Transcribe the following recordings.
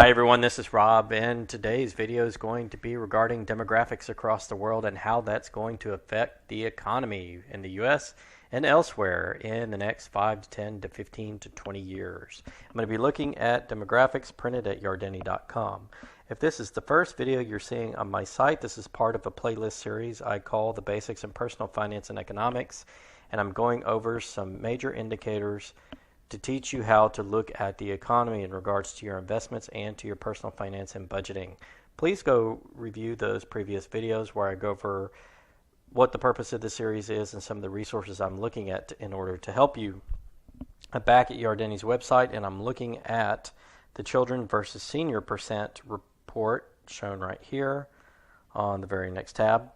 Hi everyone, this is Rob, and today's video is going to be regarding demographics across the world and how that's going to affect the economy in the US and elsewhere in the next 5 to 10 to 15 to 20 years. I'm going to be looking at demographics printed at Yardeni.com. If this is the first video you're seeing on my site, this is part of a playlist series I call The Basics in Personal Finance and Economics, and I'm going over some major indicators to teach you how to look at the economy in regards to your investments and to your personal finance and budgeting. Please go review those previous videos where I go over what the purpose of the series is and some of the resources I'm looking at in order to help you. I'm back at Yardeni's website, and I'm looking at the children versus senior percent report shown right here on the very next tab.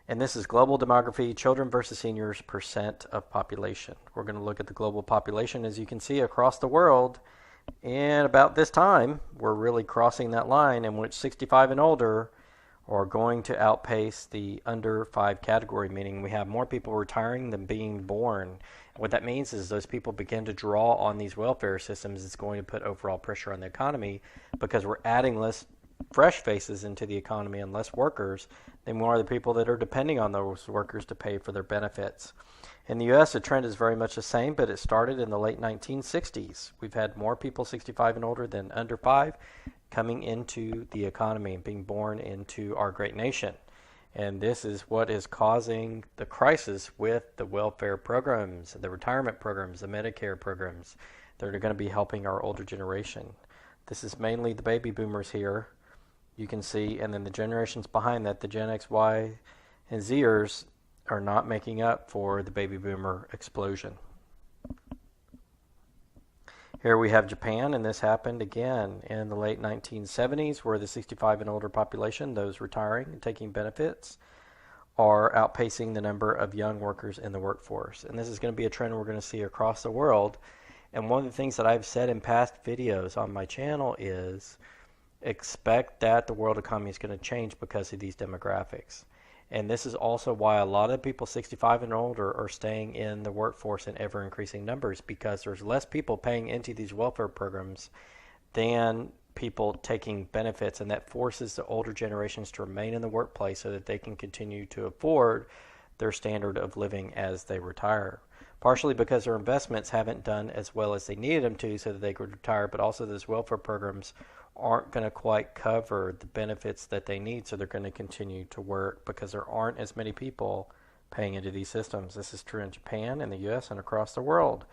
And this is global demography, children versus seniors percent of population. We're going to look at the global population, as you can see, across the world. And about this time, we're really crossing that line in which 65 and older are going to outpace the under 5 category, meaning we have more people retiring than being born. And what that means is those people begin to draw on these welfare systems. It's going to put overall pressure on the economy because we're adding less fresh faces into the economy and less workers than more of the people that are depending on those workers to pay for their benefits. In the U.S., the trend is very much the same, but it started in the late 1960s. We've had more people 65 and older than under 5 coming into the economy and being born into our great nation. And this is what is causing the crisis with the welfare programs, the retirement programs, the Medicare programs that are going to be helping our older generation. This is mainly the baby boomers here, you can see, and then the generations behind that, the Gen X, Y, and Zers, are not making up for the baby boomer explosion. Here we have Japan, and this happened again in the late 1970s, where the 65 and older population, those retiring and taking benefits, are outpacing the number of young workers in the workforce. And this is going to be a trend we're going to see across the world. And one of the things that I've said in past videos on my channel is expect that the world economy is going to change because of these demographics. And this is also why a lot of people 65 and older are staying in the workforce in ever increasing numbers, because there's less people paying into these welfare programs than people taking benefits, and that forces the older generations to remain in the workplace so that they can continue to afford their standard of living as they retire. Partially because their investments haven't done as well as they needed them to so that they could retire, but also those welfare programs aren't going to quite cover the benefits that they need, so they're going to continue to work because there aren't as many people paying into these systems. This is true in Japan, in the U.S., and across the world.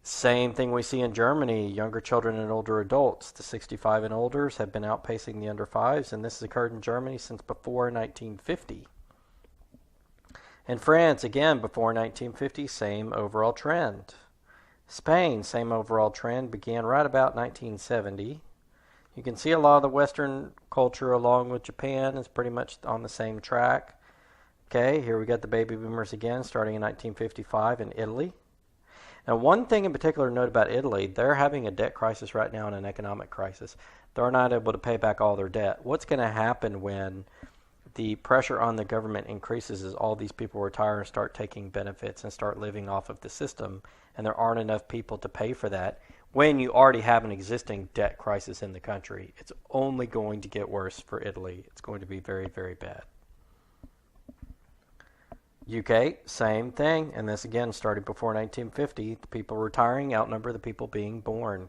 Same thing we see in Germany, younger children and older adults. The 65 and olders have been outpacing the under 5s, and this has occurred in Germany since before 1950. In France, again, before 1950, same overall trend. Spain, same overall trend, began right about 1970. You can see a lot of the Western culture, along with Japan, is pretty much on the same track. Okay, here we got the baby boomers again, starting in 1955 in Italy. Now, one thing in particular to note about Italy, they're having a debt crisis right now and an economic crisis. They're not able to pay back all their debt. What's going to happen when the pressure on the government increases is all these people retire and start taking benefits and start living off of the system, and there aren't enough people to pay for that. When you already have an existing debt crisis in the country, it's only going to get worse for Italy. It's going to be very, very bad. UK, same thing, and this again started before 1950. The people retiring outnumber the people being born.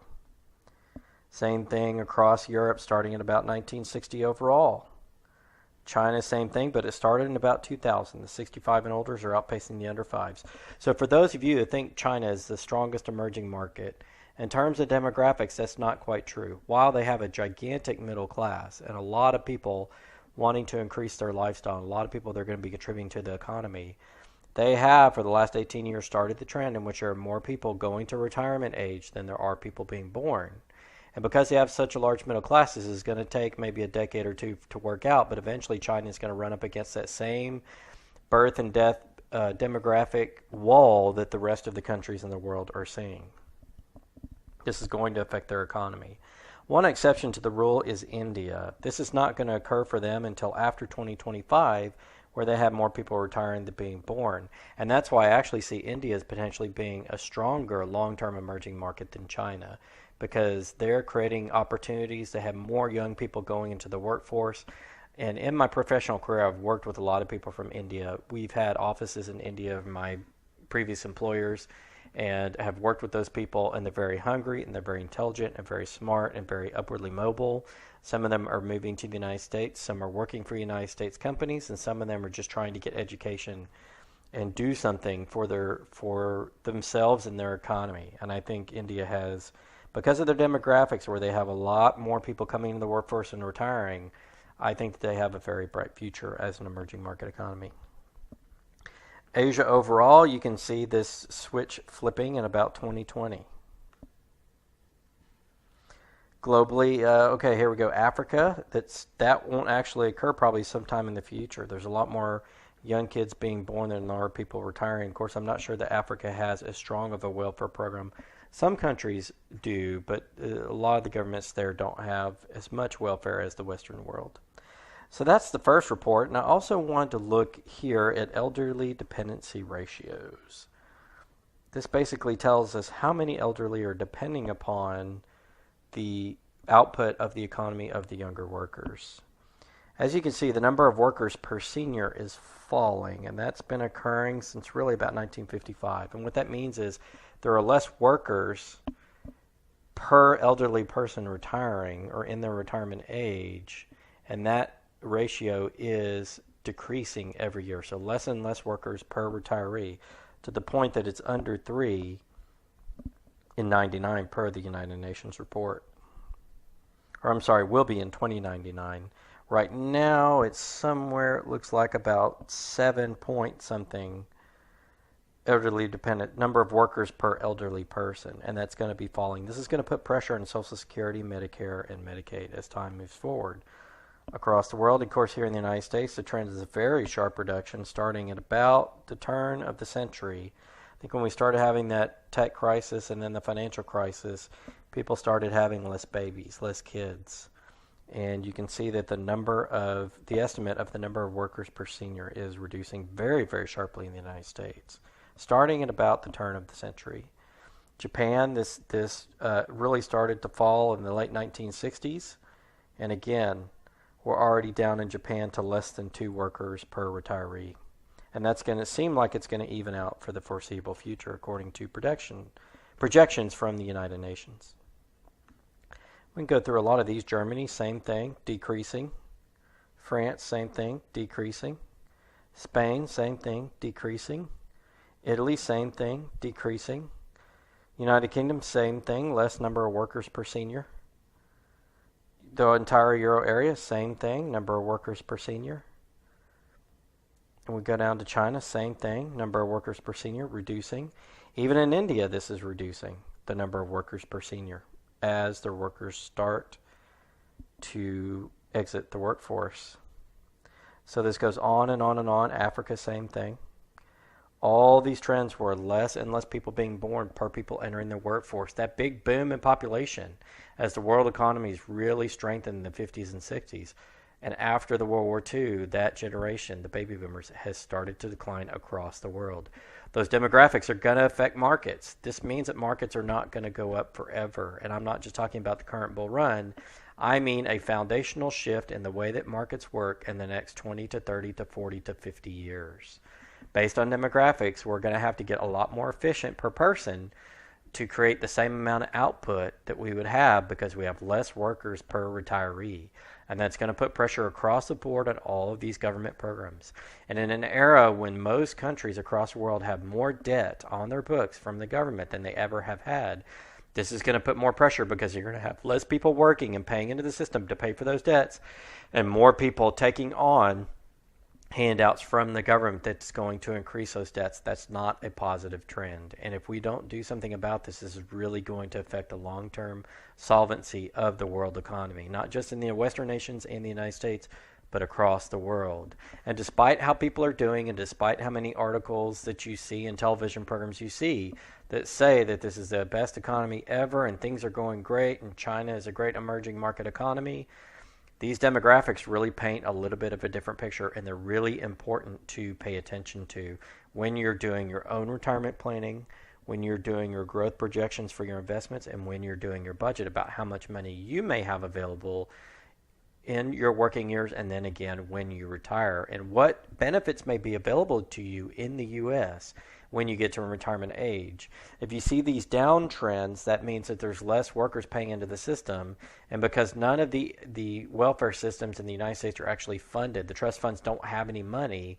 Same thing across Europe, starting at about 1960 overall. China, same thing, but it started in about 2000. The 65 and olders are outpacing the under 5s. So for those of you who think China is the strongest emerging market, in terms of demographics, that's not quite true. While they have a gigantic middle class and a lot of people wanting to increase their lifestyle, a lot of people that are going to be contributing to the economy, they have, for the last 18 years, started the trend in which there are more people going to retirement age than there are people being born. And because they have such a large middle class, this is going to take maybe a decade or two to work out, but eventually China is going to run up against that same birth and death demographic wall that the rest of the countries in the world are seeing. This is going to affect their economy. One exception to the rule is India. This is not going to occur for them until after 2025, where they have more people retiring than being born. And that's why I actually see India as potentially being a stronger long-term emerging market than China, because they're creating opportunities to have more young people going into the workforce. And in my professional career, I've worked with a lot of people from India. We've had offices in India, my previous employers, and have worked with those people, and they're very hungry, and they're very intelligent, and very smart, and very upwardly mobile. Some of them are moving to the United States, some are working for United States companies, and some of them are just trying to get education and do something for themselves and their economy. And I think India has, because of their demographics, where they have a lot more people coming into the workforce and retiring, I think that they have a very bright future as an emerging market economy. Asia overall, you can see this switch flipping in about 2020. Globally, okay, here we go. Africa, that won't actually occur probably sometime in the future. There's a lot more young kids being born than there are people retiring. Of course, I'm not sure that Africa has as strong of a welfare program. Some countries do, but a lot of the governments there don't have as much welfare as the Western world. So that's the first report. And I also wanted to look here at elderly dependency ratios. This basically tells us how many elderly are depending upon the output of the economy of the younger workers. As you can see, the number of workers per senior is falling, and that's been occurring since really about 1955. And what that means is there are less workers per elderly person retiring or in their retirement age, and that ratio is decreasing every year. So less and less workers per retiree, to the point that it's under 3 in 99 per the United Nations report. Or I'm sorry, will be in 2099. Right now it's somewhere, it looks like about 7 point something elderly dependent number of workers per elderly person, and that's going to be falling. This is going to put pressure on Social Security, Medicare, and Medicaid as time moves forward across the world. Of course, here in the United States, the trend is a very sharp reduction starting at about the turn of the century. I think when we started having that tech crisis and then the financial crisis, people started having less babies, less kids. And you can see that the estimate of the number of workers per senior is reducing very, very sharply in the United States, starting at about the turn of the century. Japan, this really started to fall in the late 1960s. And again, we're already down in Japan to less than 2 workers per retiree. And that's going to seem like it's going to even out for the foreseeable future, according to projections from the United Nations. We can go through a lot of these. Germany, same thing, decreasing. France, same thing, decreasing. Spain, same thing, decreasing. Italy, same thing, decreasing. United Kingdom, same thing, less number of workers per senior. The entire Euro area, same thing, number of workers per senior. And we go down to China, same thing, number of workers per senior, reducing. Even in India, this is reducing the number of workers per senior as the workers start to exit the workforce. So this goes on and on and on. Africa, same thing. All these trends were less and less people being born per people entering the workforce. That big boom in population as the world economies really strengthened in the 50s and 60s. And after the World War II, that generation, the baby boomers, has started to decline across the world. Those demographics are going to affect markets. This means that markets are not going to go up forever. And I'm not just talking about the current bull run. I mean a foundational shift in the way that markets work in the next 20 to 30 to 40 to 50 years. Based on demographics, we're going to have to get a lot more efficient per person to create the same amount of output that we would have because we have less workers per retiree. And that's going to put pressure across the board on all of these government programs. And in an era when most countries across the world have more debt on their books from the government than they ever have had, this is going to put more pressure because you're going to have less people working and paying into the system to pay for those debts, and more people taking on handouts from the government that's going to increase those debts. That's not a positive trend. And if we don't do something about this, this is really going to affect the long-term solvency of the world economy, not just in the Western nations and the United States, but across the world. And despite how people are doing, and despite how many articles that you see and television programs you see that say that this is the best economy ever and things are going great and China is a great emerging market economy, these demographics really paint a little bit of a different picture, and they're really important to pay attention to when you're doing your own retirement planning, when you're doing your growth projections for your investments and when you're doing your budget about how much money you may have available in your working years, and then again when you retire, and what benefits may be available to you in the U.S. when you get to retirement age. If you see these downtrends, that means that there's less workers paying into the system, and because none of the welfare systems in the United States are actually funded, the trust funds don't have any money,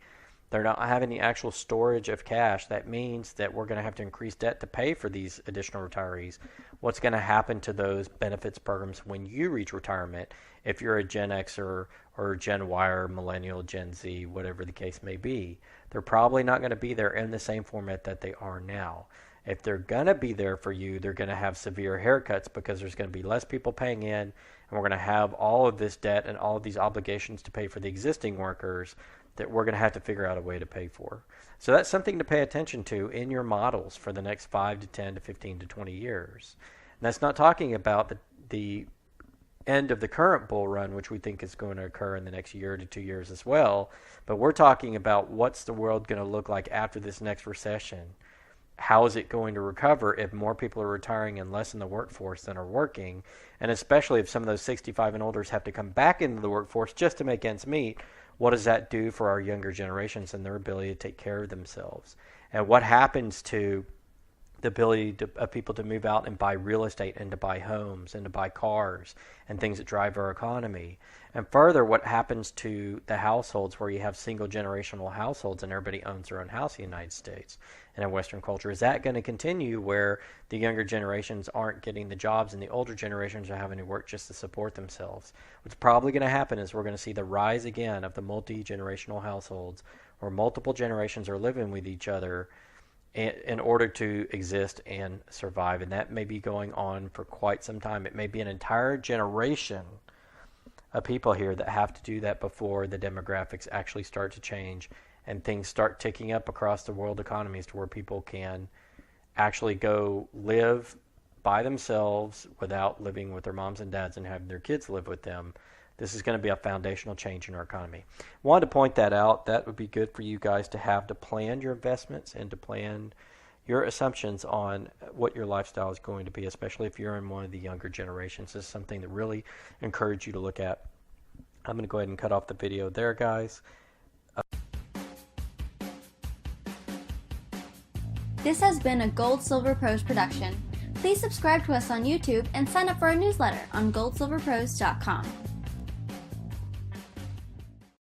they're not having any actual storage of cash, that means that we're going to have to increase debt to pay for these additional retirees. What's going to happen to those benefits programs when you reach retirement if you're a Gen Xer or Gen Y or Millennial, Gen Z, whatever the case may be? They're probably not going to be there in the same format that they are now. If they're going to be there for you, they're going to have severe haircuts because there's going to be less people paying in, and we're going to have all of this debt and all of these obligations to pay for the existing workers that we're going to have to figure out a way to pay for. So that's something to pay attention to in your models for the next 5 to 10 to 15 to 20 years. And that's not talking about the end of the current bull run, which we think is going to occur in the next year to 2 years as well. But we're talking about what's the world going to look like after this next recession. How is it going to recover if more people are retiring and less in the workforce than are working? And especially if some of those 65 and olders have to come back into the workforce just to make ends meet, what does that do for our younger generations and their ability to take care of themselves? And what happens to the ability of people to move out and buy real estate and to buy homes and to buy cars and things that drive our economy? And further, what happens to the households where you have single generational households and everybody owns their own house in the United States and in Western culture? Is that going to continue where the younger generations aren't getting the jobs and the older generations are having to work just to support themselves? What's probably going to happen is we're going to see the rise again of the multi-generational households where multiple generations are living with each other in order to exist and survive. And that may be going on for quite some time. It may be an entire generation of people here that have to do that before the demographics actually start to change and things start ticking up across the world economies to where people can actually go live by themselves without living with their moms and dads and having their kids live with them. This is going to be a foundational change in our economy. Wanted to point that out. That would be good for you guys to have to plan your investments and to plan your assumptions on what your lifestyle is going to be, especially if you're in one of the younger generations. This is something that really encourage you to look at. I'm going to go ahead and cut off the video there, guys. This has been a Gold Silver Pros production. Please subscribe to us on YouTube and sign up for our newsletter on goldsilverpros.com.